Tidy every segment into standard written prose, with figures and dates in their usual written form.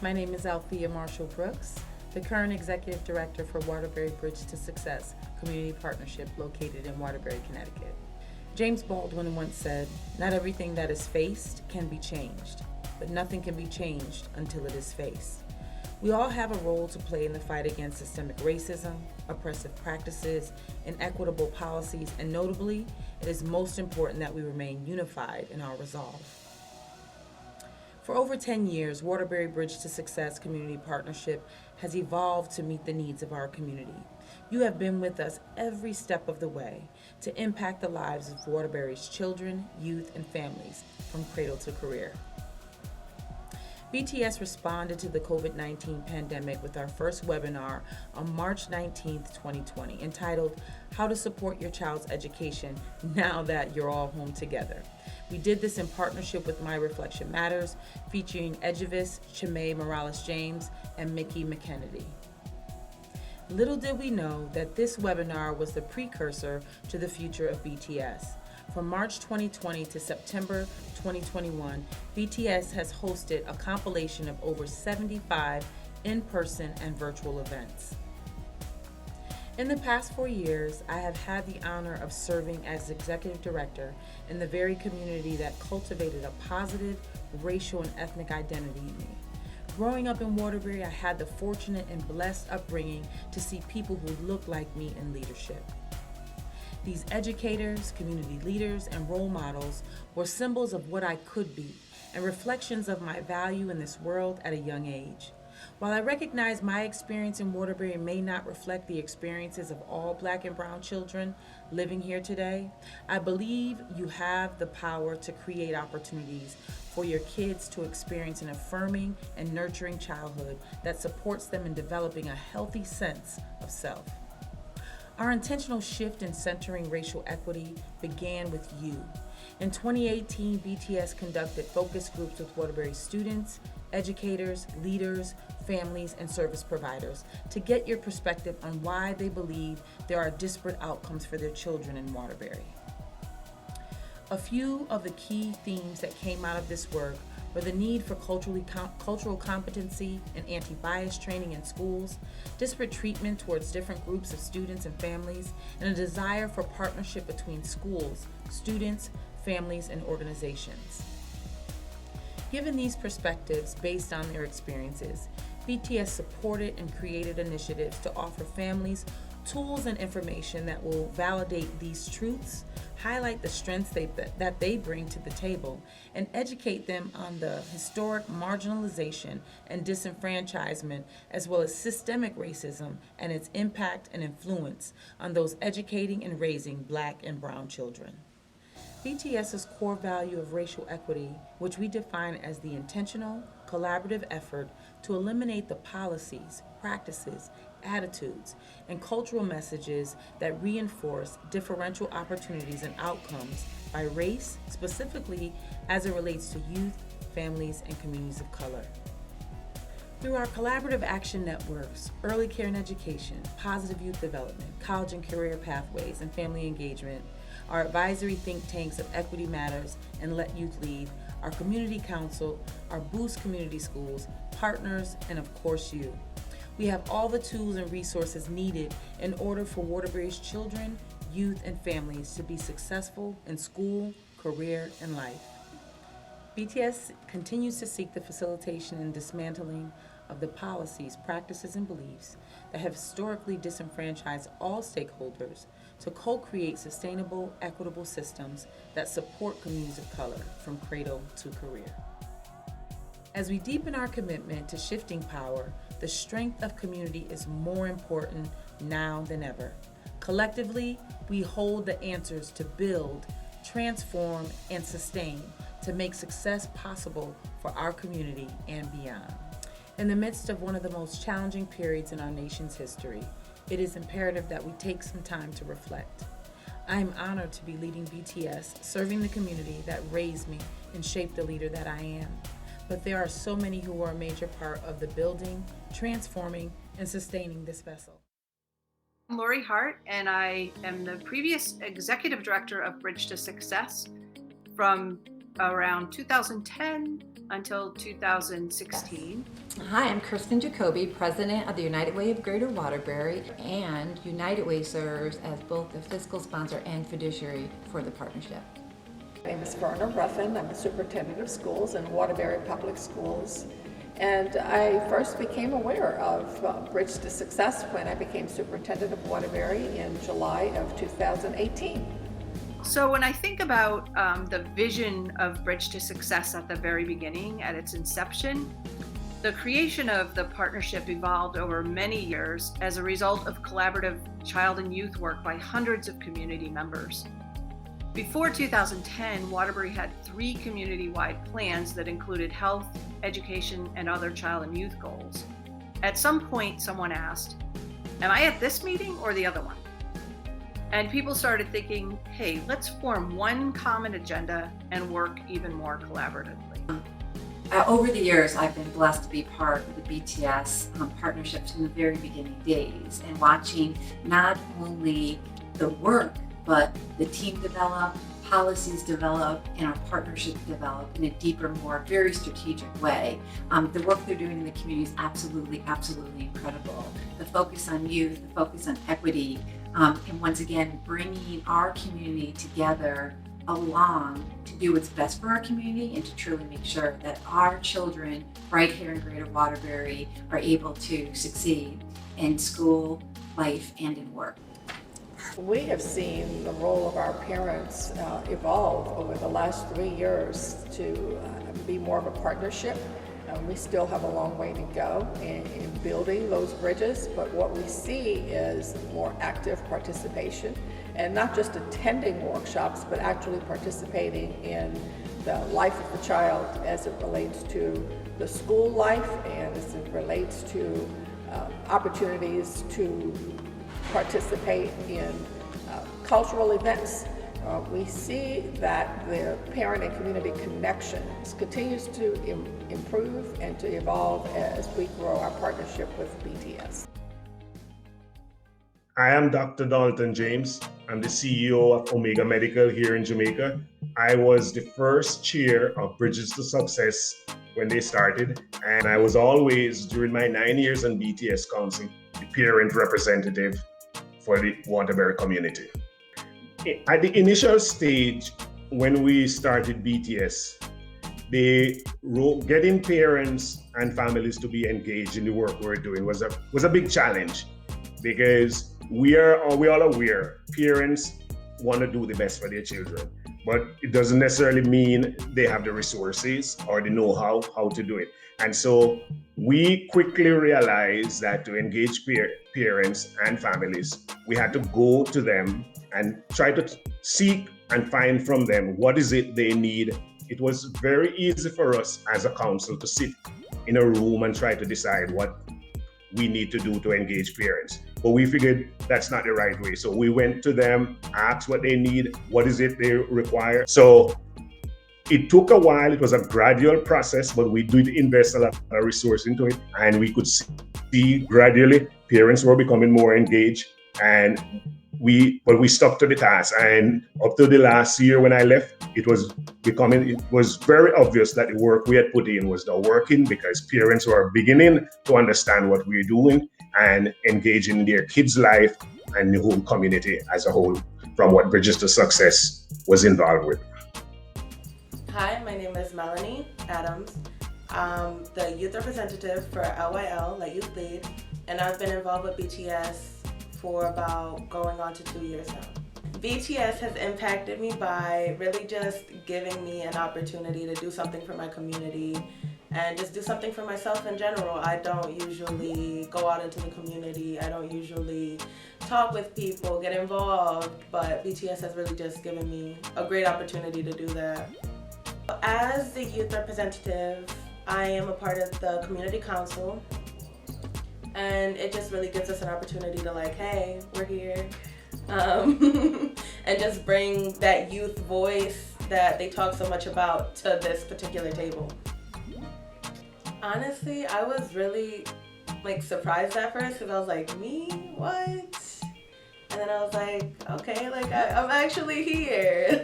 My name is Althea Marshall Brooks, the current Executive Director for Waterbury Bridge to Success Community Partnership located in Waterbury, Connecticut. James Baldwin once said, "Not everything that is faced can be changed, but nothing can be changed until it is faced." We all have a role to play in the fight against systemic racism, oppressive practices, inequitable policies, and notably, it is most important that we remain unified in our resolve. For over 10 years, Waterbury Bridge to Success Community Partnership has evolved to meet the needs of our community. You have been with us every step of the way to impact the lives of Waterbury's children, youth, and families from cradle to career. BTS responded to the COVID-19 pandemic with our first webinar on March 19, 2020, entitled How to Support Your Child's Education Now That You're All Home Together. We did this in partnership with My Reflection Matters, featuring Edgevis, Chimay Morales-James, and Mickey McKennedy. Little did we know that this webinar was the precursor to the future of BTS. From March 2020 to September 2021, BTS has hosted a compilation of over 75 in-person and virtual events. In the past 4 years, I have had the honor of serving as Executive Director in the very community that cultivated a positive racial and ethnic identity in me. Growing up in Waterbury, I had the fortunate and blessed upbringing to see people who looked like me in leadership. These educators, community leaders, and role models were symbols of what I could be and reflections of my value in this world at a young age. While I recognize my experience in Waterbury may not reflect the experiences of all Black and brown children living here today, I believe you have the power to create opportunities for your kids to experience an affirming and nurturing childhood that supports them in developing a healthy sense of self. Our intentional shift in centering racial equity began with you. In 2018, BTS conducted focus groups with Waterbury students, educators, leaders, families, and service providers to get your perspective on why they believe there are disparate outcomes for their children in Waterbury. A few of the key themes that came out of this work were the need for cultural competency and anti-bias training in schools, disparate treatment towards different groups of students and families, and a desire for partnership between schools, students, families, and organizations. Given these perspectives based on their experiences, BTS supported and created initiatives to offer families tools and information that will validate these truths, highlight the strengths that they bring to the table, and educate them on the historic marginalization and disenfranchisement, as well as systemic racism and its impact and influence on those educating and raising Black and brown children. BTS's core value of racial equity, which we define as the intentional, collaborative effort to eliminate the policies, practices, attitudes, and cultural messages that reinforce differential opportunities and outcomes by race, specifically as it relates to youth, families, and communities of color. Through our collaborative action networks, early care and education, positive youth development, college and career pathways, and family engagement, our advisory think tanks of Equity Matters and Let Youth Lead, our community council, our Boost community schools, partners, and of course you. We have all the tools and resources needed in order for Waterbury's children, youth, and families to be successful in school, career, and life. BTS continues to seek the facilitation and dismantling of the policies, practices, and beliefs that have historically disenfranchised all stakeholders to co-create sustainable, equitable systems that support communities of color from cradle to career. As we deepen our commitment to shifting power, the strength of community is more important now than ever. Collectively, we hold the answers to build, transform, and sustain to make success possible for our community and beyond. In the midst of one of the most challenging periods in our nation's history, it is imperative that we take some time to reflect. I am honored to be leading BTS, serving the community that raised me and shaped the leader that I am. But there are so many who are a major part of the building, transforming, and sustaining this vessel. I'm Lori Hart, and I am the previous Executive Director of Bridge to Success from around 2010 until 2016. Hi, I'm Kirsten Jacoby, President of the United Way of Greater Waterbury, and United Way serves as both the fiscal sponsor and fiduciary for the partnership. My name is Verna Ruffin. I'm the Superintendent of Schools in Waterbury Public Schools. And I first became aware of Bridge to Success when I became Superintendent of Waterbury in July of 2018. So when I think about the vision of Bridge to Success at the very beginning, at its inception, the creation of the partnership evolved over many years as a result of collaborative child and youth work by hundreds of community members. Before 2010, Waterbury had 3 community-wide plans that included health, education, and other child and youth goals. At some point, someone asked, "Am I at this meeting or the other one?" And people started thinking, hey, let's form one common agenda and work even more collaboratively. Over the years, I've been blessed to be part of the BTS partnerships from the very beginning days, and watching not only the work, but the team develop, policies develop, and our partnership develop in a deeper, more very strategic way. The work they're doing in the community is absolutely incredible. The focus on youth, the focus on equity, and once again, bringing our community together along to do what's best for our community and to truly make sure that our children right here in Greater Waterbury are able to succeed in school, life, and in work. We have seen the role of our parents evolve over the last 3 years to be more of a partnership. We still have a long way to go in building those bridges, but what we see is more active participation, and not just attending workshops, but actually participating in the life of the child as it relates to the school life and as it relates to opportunities to participate in cultural events. We see that the parent and community connections continues to improve and to evolve as we grow our partnership with BTS. I am Dr. Dalton James. I'm the CEO of Omega Medical here in Jamaica. I was the first chair of Bridges to Success when they started, and I was always, during my 9 years on BTS Council, the parent representative for the Waterbury community. At the initial stage, when we started BTS, getting parents and families to be engaged in the work we're doing was a big challenge, because we all aware parents want to do the best for their children, but it doesn't necessarily mean they have the resources or the know-how how to do it. And so we quickly realized that to engage parents and families, we had to go to them and try to seek and find from them what is it they need. It was very easy for us as a council to sit in a room and try to decide what we need to do to engage parents. But we figured that's not the right way. So we went to them, asked what they need, what is it they require. So it took a while. It was a gradual process, but we did invest a lot of resources into it. And we could see gradually parents were becoming more engaged, and we stuck to the task. And up to the last year when I left, it was very obvious that the work we had put in was not working, because parents were beginning to understand what we're doing and engaging in their kids' life and the whole community as a whole, from what Bridges to Success was involved with. Hi, my name is Melanie Adams. I'm the youth representative for LYL, Let Youth Lead, and I've been involved with BTS for about going on to 2 years now. BTS has impacted me by really just giving me an opportunity to do something for my community and just do something for myself in general. I don't usually go out into the community. I don't usually talk with people, get involved, but BTS has really just given me a great opportunity to do that. As the youth representative, I am a part of the community council, and it just really gives us an opportunity to hey, we're here, and just bring that youth voice that they talk so much about to this particular table. Honestly, I was really surprised at first, because I was like, me? What? And then I was like, okay, I'm actually here.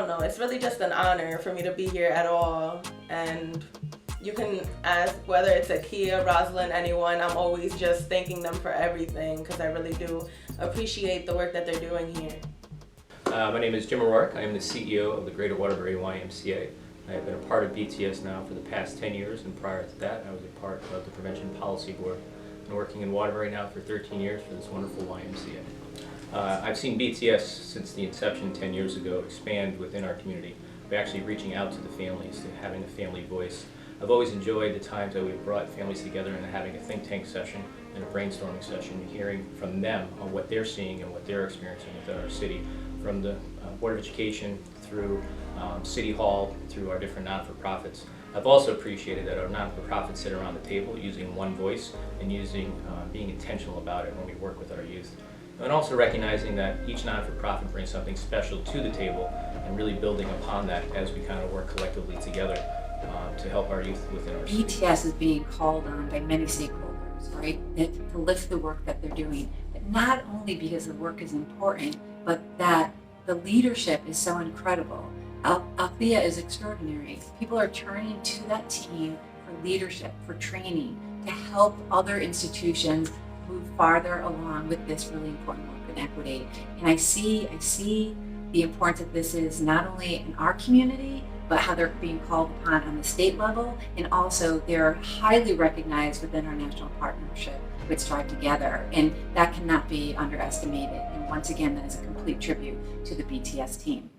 don't know, it's really just an honor for me to be here at all. And you can ask whether it's Akia, Rosalind, anyone, I'm always just thanking them for everything because I really do appreciate the work that they're doing here. My name is Jim O'Rourke. I am the CEO of the Greater Waterbury YMCA. I have been a part of BTS now for the past 10 years, and prior to that, I was a part of the Prevention Policy Board. I've been working in Waterbury now for 13 years for this wonderful YMCA. I've seen BTS since the inception 10 years ago expand within our community. We're actually reaching out to the families, to having a family voice. I've always enjoyed the times that we've brought families together and having a think tank session and a brainstorming session, and hearing from them on what they're seeing and what they're experiencing within our city, from the Board of Education through City Hall, through our different non-for-profits. I've also appreciated that our non-for-profits sit around the table using one voice and being intentional about it when we work with our youth. And also recognizing that each non-for-profit brings something special to the table, and really building upon that as we kind of work collectively together to help our youth within our city. BTS is being called on by many stakeholders, right, to lift the work that they're doing. But not only because the work is important, but that the leadership is so incredible. Althea is extraordinary. People are turning to that team for leadership, for training, to help other institutions move farther along with this really important work in equity. And I see the importance that this is not only in our community, but how they're being called upon on the state level, and also they're highly recognized within our national partnership with Strive Together, and that cannot be underestimated. And once again, that is a complete tribute to the BTS team.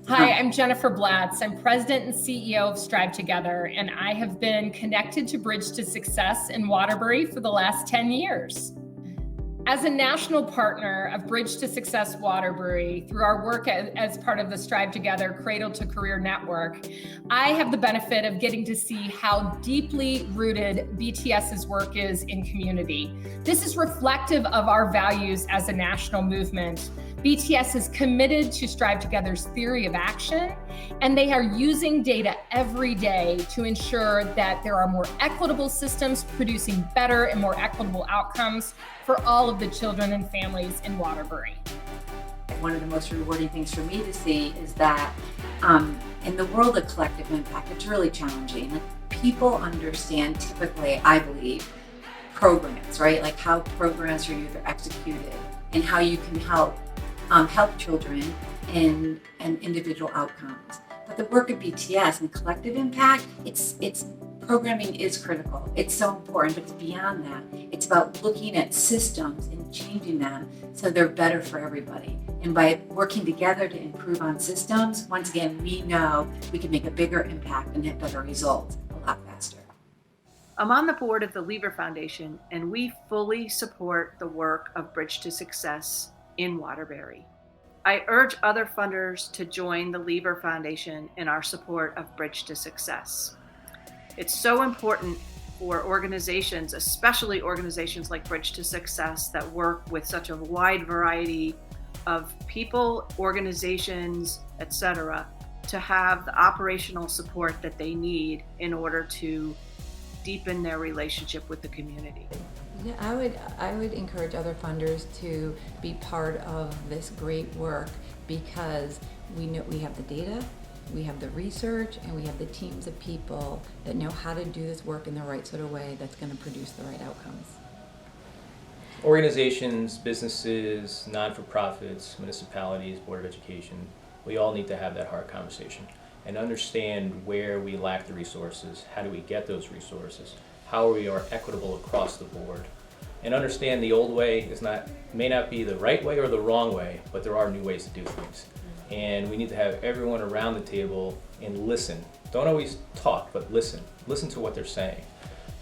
Hi, I'm Jennifer Blatz. I'm president and CEO of Strive Together, and I have been connected to Bridge to Success in Waterbury for the last 10 years. As a national partner of Bridge to Success Waterbury, through our work as part of the Strive Together Cradle to Career Network, I have the benefit of getting to see how deeply rooted BTS's work is in community. This is reflective of our values as a national movement. BTS is committed to Strive Together's theory of action, and they are using data every day to ensure that there are more equitable systems producing better and more equitable outcomes for all of the children and families in Waterbury. One of the most rewarding things for me to see is that in the world of collective impact, it's really challenging. Like, people understand typically, I believe, programs, right? Like how programs for youth are executed and how you can help children in individual outcomes. But the work of BTS and collective impact, it's programming is critical. It's so important, but it's beyond that. It's about looking at systems and changing them so they're better for everybody. And by working together to improve on systems, once again, we know we can make a bigger impact and get better results a lot faster. I'm on the board of the Lever Foundation, and we fully support the work of Bridge to Success in Waterbury. I urge other funders to join the Lever Foundation in our support of Bridge to Success. It's so important for organizations, especially organizations like Bridge to Success that work with such a wide variety of people, organizations, etc., to have the operational support that they need in order to deepen their relationship with the community. Yeah, I would encourage other funders to be part of this great work, because we know we have the data, we have the research, and we have the teams of people that know how to do this work in the right sort of way that's going to produce the right outcomes. Organizations, businesses, non-for-profits, municipalities, Board of Education, we all need to have that hard conversation and understand where we lack the resources, how do we get those resources, how we are equitable across the board, and understand the old way may not be the right way or the wrong way, but there are new ways to do things. And we need to have everyone around the table and listen. Don't always talk, but listen. Listen to what they're saying,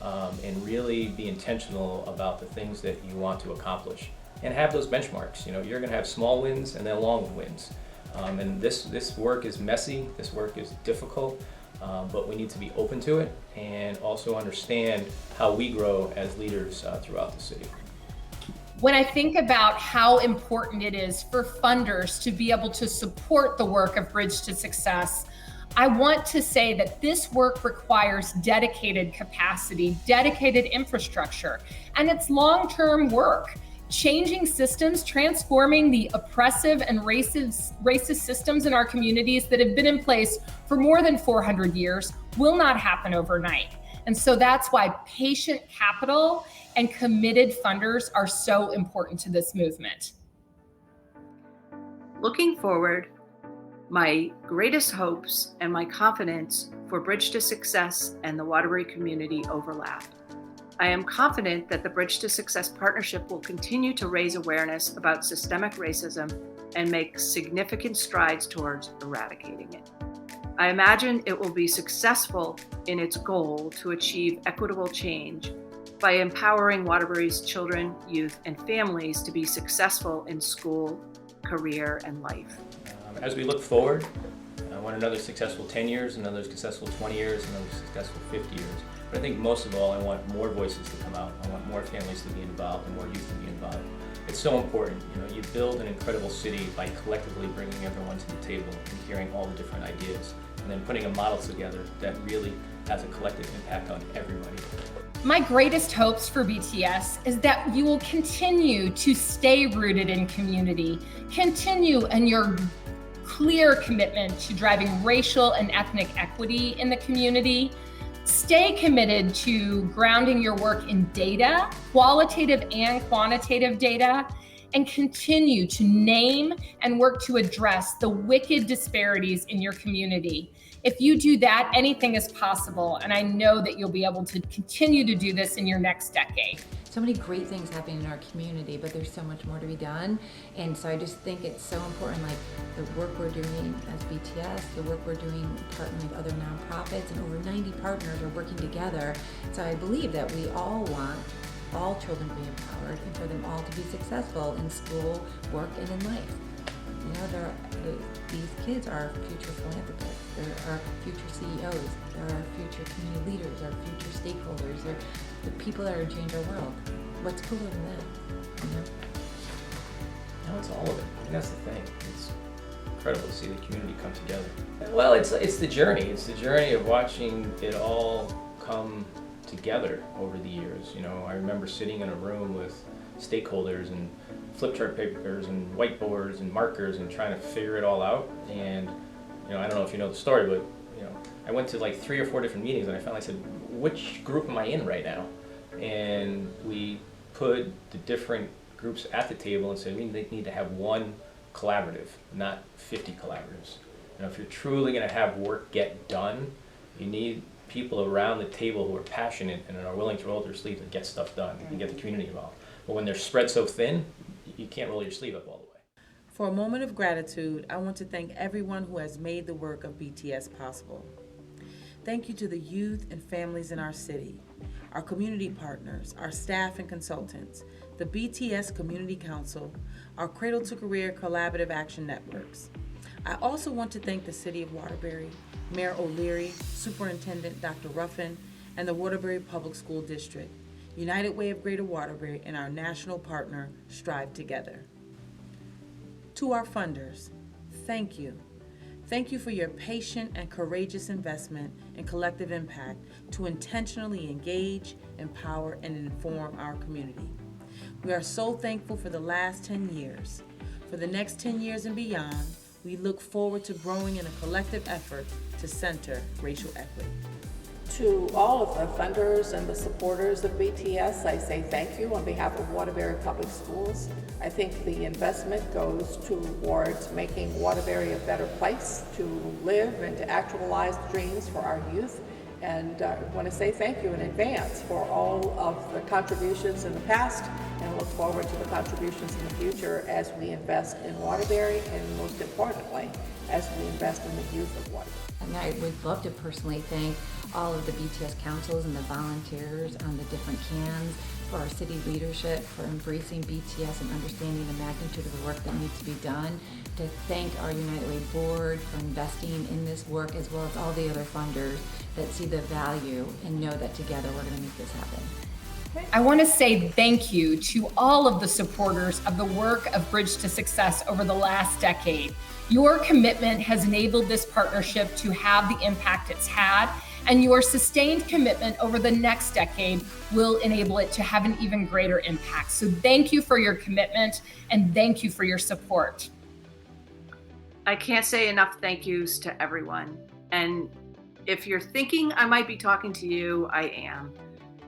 and really be intentional about the things that you want to accomplish. And have those benchmarks. You know, you're going to have small wins and then long wins. And this work is messy. This work is difficult. But we need to be open to it and also understand how we grow as leaders throughout the city. When I think about how important it is for funders to be able to support the work of Bridge to Success, I want to say that this work requires dedicated capacity, dedicated infrastructure, and it's long-term work. Changing systems, transforming the oppressive and racist systems in our communities that have been in place for more than 400 years will not happen overnight. And so that's why patient capital and committed funders are so important to this movement. Looking forward, my greatest hopes and my confidence for Bridge to Success and the Waterbury community overlap. I am confident that the Bridge to Success partnership will continue to raise awareness about systemic racism and make significant strides towards eradicating it. I imagine it will be successful in its goal to achieve equitable change by empowering Waterbury's children, youth, and families to be successful in school, career, and life. As we look forward, I want another successful 10 years, another successful 20 years, another successful 50 years. But I think most of all, I want more voices to come out. I want more families to be involved and more youth to be involved. It's so important. You build an incredible city by collectively bringing everyone to the table and hearing all the different ideas, and then putting a model together that really has a collective impact on everybody. My greatest hopes for BTS is that you will continue to stay rooted in community, continue in your clear commitment to driving racial and ethnic equity in the community. Stay committed to grounding your work in data, qualitative and quantitative data, and continue to name and work to address the wicked disparities in your community. If you do that, anything is possible, and I know that you'll be able to continue to do this in your next decade. So many great things happening in our community, but there's so much more to be done. And so I just think it's so important, like the work we're doing as BTS, the work we're doing partnering with other nonprofits, and over 90 partners are working together. So I believe that we all want all children to be empowered and for them all to be successful in school, work, and in life. These kids are future philanthropists, they're our future CEOs, they're our future community leaders, our future stakeholders, they're the people that are going to change our world. What's cooler than that, No, it's all of it. And that's the thing. It's incredible to see the community come together. Well, it's the journey. It's the journey of watching it all come together over the years. I remember sitting in a room with stakeholders and flip chart papers and whiteboards and markers and trying to figure it all out. And I don't know if you know the story, but I went to like 3 or 4 different meetings, and I finally said, which group am I in right now? And we put the different groups at the table and said we need to have one collaborative, not 50 collaboratives. If you're truly going to have work get done, you need people around the table who are passionate and are willing to roll their sleeves and get stuff done and get the community involved. But when they're spread so thin, you can't roll your sleeve up all the way. For a moment of gratitude, I want to thank everyone who has made the work of BTS possible. Thank you to the youth and families in our city, our community partners, our staff and consultants, the BTS Community Council, our Cradle to Career Collaborative Action Networks. I also want to thank the City of Waterbury, Mayor O'Leary, Superintendent Dr. Ruffin, and the Waterbury Public School District, United Way of Greater Waterbury, and our national partner, Strive Together. To our funders, thank you. Thank you for your patient and courageous investment in collective impact to intentionally engage, empower, and inform our community. We are so thankful for the last 10 years. For the next 10 years and beyond, we look forward to growing in a collective effort to center racial equity. To all of the funders and the supporters of BTS, I say thank you on behalf of Waterbury Public Schools. I think the investment goes towards making Waterbury a better place to live and to actualize dreams for our youth. And I want to say thank you in advance for all of the contributions in the past, and look forward to the contributions in the future as we invest in Waterbury, and most importantly, as we invest in the youth of Waterbury. And I would love to personally thank all of the BTS councils and the volunteers on the different cans, for our city leadership for embracing BTS and understanding the magnitude of the work that needs to be done, to thank our United Way board for investing in this work, as well as all the other funders that see the value and know that together we're going to make this happen. I want to say thank you to all of the supporters of the work of Bridge to Success over the last decade. Your commitment has enabled this partnership to have the impact it's had, and your sustained commitment over the next decade will enable it to have an even greater impact. So thank you for your commitment and thank you for your support. I can't say enough thank yous to everyone. And if you're thinking I might be talking to you, I am.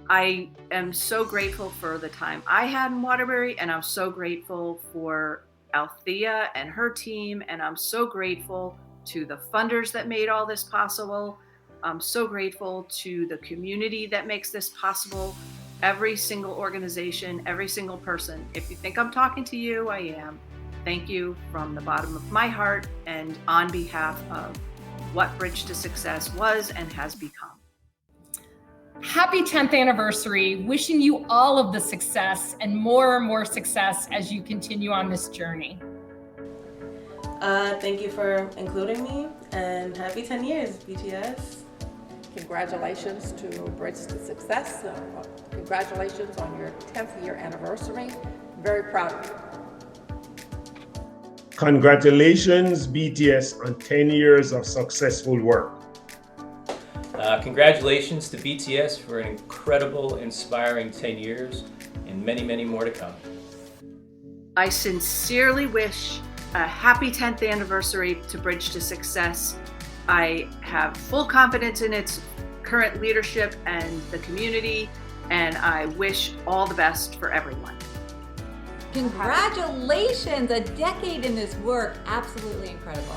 I am so grateful for the time I had in Waterbury, and I'm so grateful for Althea and her team, and I'm so grateful to the funders that made all this possible. I'm so grateful to the community that makes this possible. Every single organization, every single person. If you think I'm talking to you, I am. Thank you from the bottom of my heart and on behalf of what Bridge to Success was and has become. Happy 10th anniversary. Wishing you all of the success and more success as you continue on this journey. Thank you for including me, and happy 10 years, BTS. Congratulations to Bridge to Success. Congratulations on your 10th year anniversary. Very proud of you. Congratulations, BTS, on 10 years of successful work. Congratulations to BTS for an incredible, inspiring 10 years and many more to come. I sincerely wish a happy 10th anniversary to Bridge to Success. I have full confidence in its current leadership and the community, and I wish all the best for everyone. Congratulations, a decade in this work, absolutely incredible.